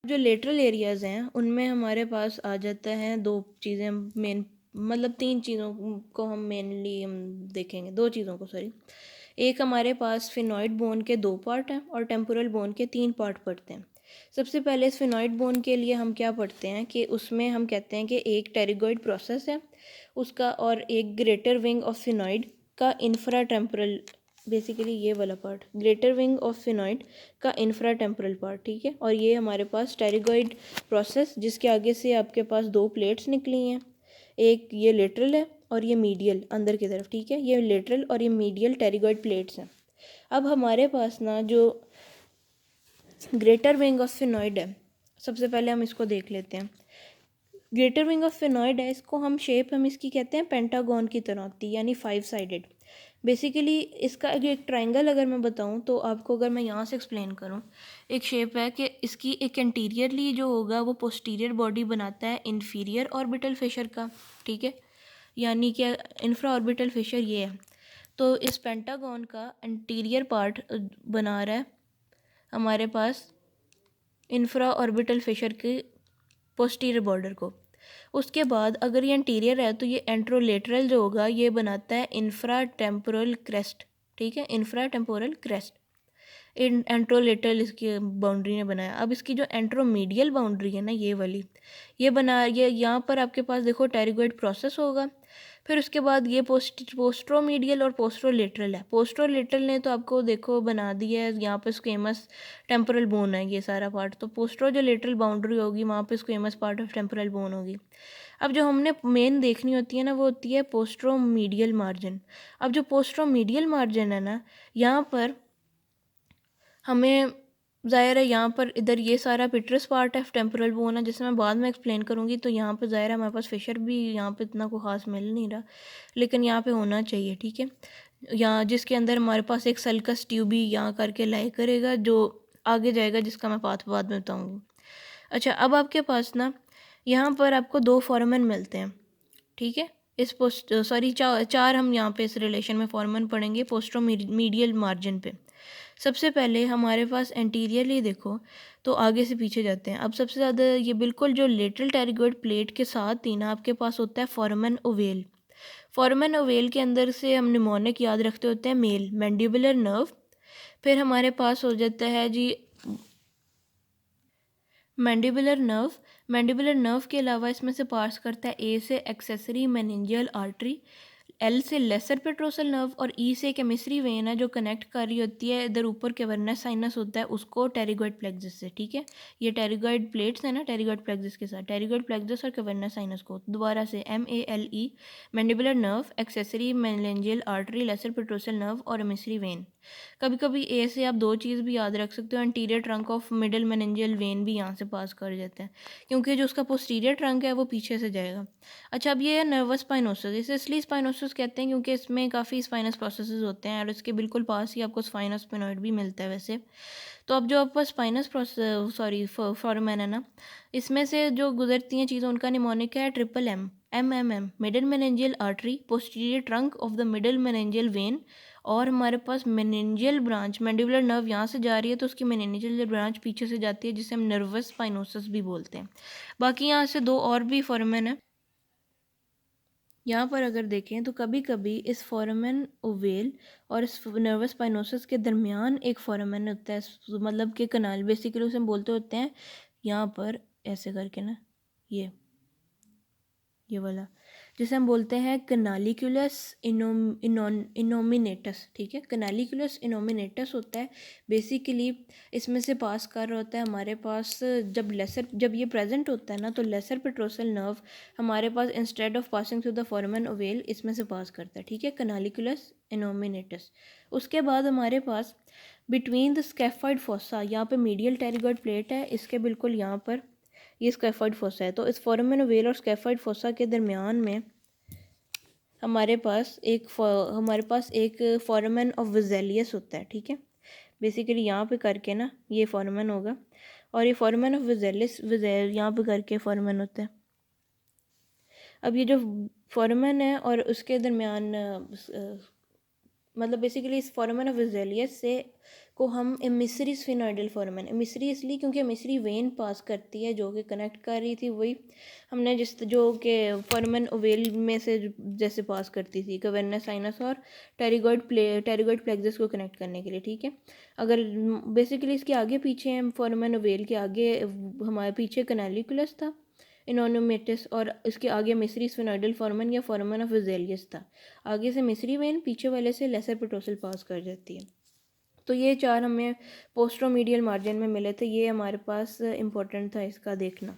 जो lateral areas हैं उनमें हमारे पास आ जाता है दो चीज़ें मेन, मतलब तीन चीज़ों को हम मेनली हम देखेंगे, दो चीज़ों को सॉरी। एक हमारे पास फिनोइड बोन के दो पार्ट हैं और टेम्पोरल बोन के तीन पार्ट पढ़ते हैं। सबसे पहले इस फिनोइड बोन के लिए हम क्या पढ़ते हैं कि उसमें हम कहते हैं कि एक टेरिगोइड प्रोसेस है उसका, और एक ग्रेटर विंग ऑफ फिनोइड का इंफ्रा टेम्पोरल, बेसिकली ये वाला part greater wing of sphenoid का इंफ्रा टेम्पोरल पार्ट, ठीक है। और ये हमारे पास टेरिगोइड प्रोसेस जिसके आगे से आपके पास दो प्लेट्स निकली हैं, एक ये लेटरल है और ये मीडियल अंदर की तरफ, ठीक है। ये लेटरल और ये मीडियल टेरिगोइड प्लेट्स हैं। अब हमारे पास ना जो ग्रेटर विंग ऑफ फिनोइड है, सबसे पहले हम इसको देख लेते हैं। ग्रेटर विंग ऑफ फिनोइड है, इसको हम शेप हम इसकी कहते हैं पेंटागन की तरह होती है, यानी 5 साइडेड। बेसिकली इसका जो एक ट्रायंगल अगर मैं बताऊं तो आपको, अगर मैं यहाँ से एक्सप्लेन करूं, एक शेप है कि इसकी एक एंटीरियरली जो होगा वो पोस्टीरियर बॉडी बनाता है इंफीरियर ऑर्बिटल फिशर का, ठीक है। यानी कि इंफ्रा ऑर्बिटल फिशर ये है, तो इस पेंटागन का एंटीरियर पार्ट बना रहा है हमारे पास इंफ्रा ऑर्बिटल फिशर के पोस्टीरियर बॉर्डर को। उसके बाद अगर ये इंटीरियर है तो ये एंट्रोलेटरल जो होगा ये बनाता है इंफ्रा टेम्पोरल क्रेस्ट, ठीक है, इंफ्रा टेम्पोरल क्रेस्ट। एंट्रोलेटरल इसकी बाउंड्री ने बनाया। अब इसकी जो एंट्रोमीडियल बाउंड्री है ना ये वाली, ये बना, ये यहाँ पर आपके पास देखो टेरिगोइड प्रोसेस होगा। फिर उसके बाद ये पोस्ट्रोमीडियल और पोस्ट्रोलेटरल है। पोस्ट्रोलेटरल ने तो आपको देखो बना दिया है, यहाँ पे स्क्वेमस टेम्पोरल बोन है ये सारा पार्ट, तो पोस्ट्रो जो लेटरल बाउंड्री होगी वहाँ पे squamous part of temporal bone होगी। अब जो हमने मेन देखनी होती है ना वो होती है पोस्ट्रोमीडियल मार्जिन। अब जो पोस्ट्रोमीडियल मार्जिन है ना, यहाँ पर हमें ज़ाहिर है यहाँ पर इधर ये सारा पिट्रस पार्ट है टेम्पोरल बोन है, जिसे मैं बाद में एक्सप्लेन करूँगी। तो यहाँ पे ज़ाहिर है हमारे पास फिशर भी यहाँ पे इतना को ख़ास मिल नहीं रहा, लेकिन यहाँ पे होना चाहिए, ठीक है। यहाँ जिसके अंदर हमारे पास एक सल्कस ट्यूबी यहाँ करके लाई करेगा जो आगे जाएगा, जिसका मैं पाथ बाद में बताऊँगी। अच्छा, अब आपके पास ना यहाँ पर आपको दो फॉर्मन मिलते हैं, ठीक है। इस पोस्ट सॉरी चार हम यहाँ पे इस रिलेशन में फॉर्मन पढ़ेंगे पोस्ट्रोमीडियल मार्जिन पे। सबसे पहले हमारे पास एंटीरियरली देखो तो आगे से पीछे जाते हैं। अब सबसे ज़्यादा ये बिल्कुल जो लेटरल टेरिगोइड प्लेट के साथ ही ना आपके पास होता है फॉर्मन ओवेल। फॉर्मन ओवेल के अंदर से हम निमोनिक याद रखते होते हैं मेल मैंडिबुलर नर्व। फिर हमारे पास हो जाता है जी मैंडिबुलर नर्व। मैंडिबुलर नर्व के अलावा इसमें से पास करता है ए से एक्सेसरी मेनिंजियल आर्टरी, एल से लेसर पेट्रोसल नर्व और ई से एक एमिसरी वेन है जो कनेक्ट कर रही होती है इधर ऊपर कैवर्नस साइनस होता है उसको टेरिगोइड प्लेक्सस से, ठीक है। ये टेरिगोइड प्लेट्स है ना टेरिगोइड प्लेक्सस के साथ, टेरिगोइड प्लेक्सस और कैवर्नस साइनस को दोबारा से MALE mandibular nerve, accessory meningeal artery, lesser petrosal nerve और एमिसरी वेन। कभी कभी ए से आप दो चीज़ भी याद रख सकते हो, anterior trunk of middle meningeal when भी यहाँ से पास कर जाते हैं, क्योंकि जो उसका पोस्टीरियर ट्रंक है वो पीछे से जाएगा। अच्छा, अब ये है नर्वस स्पाइनोसिस। इसे इसलिए स्पाइनोसिस कहते हैं क्योंकि इसमें काफ़ी स्पाइनस प्रोसेसेस होते हैं और इसके बिल्कुल पास ही आपको स्पाइनस स्पिनॉइड भी मिलता है वैसे। तो अब जो आपका स्पाइनस प्रोसेस सॉरी फॉरमैन है ना, इसमें से जो गुजरती हैं चीज़ें उनका निमोनिक है MMM middle meningeal artery, posterior trunk of the middle meningeal when. और हमारे पास मेनिंजियल ब्रांच मैंडिबुलर नर्व यहाँ से जा रही है तो उसकी मेनिंजियल ब्रांच पीछे से जाती है जिसे हम नर्वस स्पाइनोसिस भी बोलते हैं। बाकी यहाँ से दो और भी फॉरमैन है। यहाँ पर अगर देखें तो कभी कभी इस फोरामेन ओवेल और इस नर्वस स्पाइनोसिस के दरमियान एक फोरामेन होता है, मतलब कि कनाल, बेसिकली उसे हम बोलते होते हैं यहाँ पर ऐसे करके ना, ये वाला जिसे हम बोलते हैं कनालिकुलस इनोमिनेटस, ठीक है। कनालिकुलस इनोमिनेटस होता है बेसिकली, इसमें से पास कर रहा होता है हमारे पास जब ये प्रेजेंट होता है ना तो लेसर पेट्रोसल नर्व हमारे पास instead of passing through the foramen ovale इसमें से पास करता है, ठीक है, कनालिकुलस इनोमिनेटस। उसके बाद हमारे पास बिटवीन द स्कैफॉइड फोसा, यहाँ पे मीडियल टेरिगोइड प्लेट है, इसके बिल्कुल यहाँ पर ये स्कैफॉइड फोसा है। तो इस फोरामेन ओवेल और स्कैफॉइड फोसा के दरमियान में हमारे पास एक फोरामेन ऑफ विज़ेलियस होता है, ठीक है। बेसिकली यहाँ पे करके ना ये फोरामेन होगा और ये फोरामेन ऑफ विज़ेलियस यहाँ पे करके फोरामेन होता है। अब ये जो फोरामेन है और उसके दरमियान मतलब बेसिकली इस फोरामेन ऑफ वेज़ेलियस से को हम एमिसरी स्फिनोइडल फोरामेन, एमिसरी इसलिए क्योंकि एमिसरी वेन पास करती है जो कि कनेक्ट कर रही थी, वही हमने जिस जो कि फोरामेन ओवेल में से जैसे पास करती थी कैवर्नस साइनस और टेरिगॉइड प्लेक्सस को कनेक्ट करने के लिए, ठीक है। अगर बेसिकली इसके आगे पीछे हम फोरामेन ओवेल के आगे हमारे पीछे कैनालिकुलस था इनोनोमेटिस, और इसके आगे मिस्री स्फिनोइडल फोरामेन या फोरामेन ऑफ वेज़ेलियस था। आगे से मिस्री वेन, पीछे वाले से लेसर पेट्रोसल पास कर जाती है। तो ये चार हमें पोस्टरोमीडियल मार्जिन में मिले थे, ये हमारे पास इम्पोर्टेंट था इसका देखना।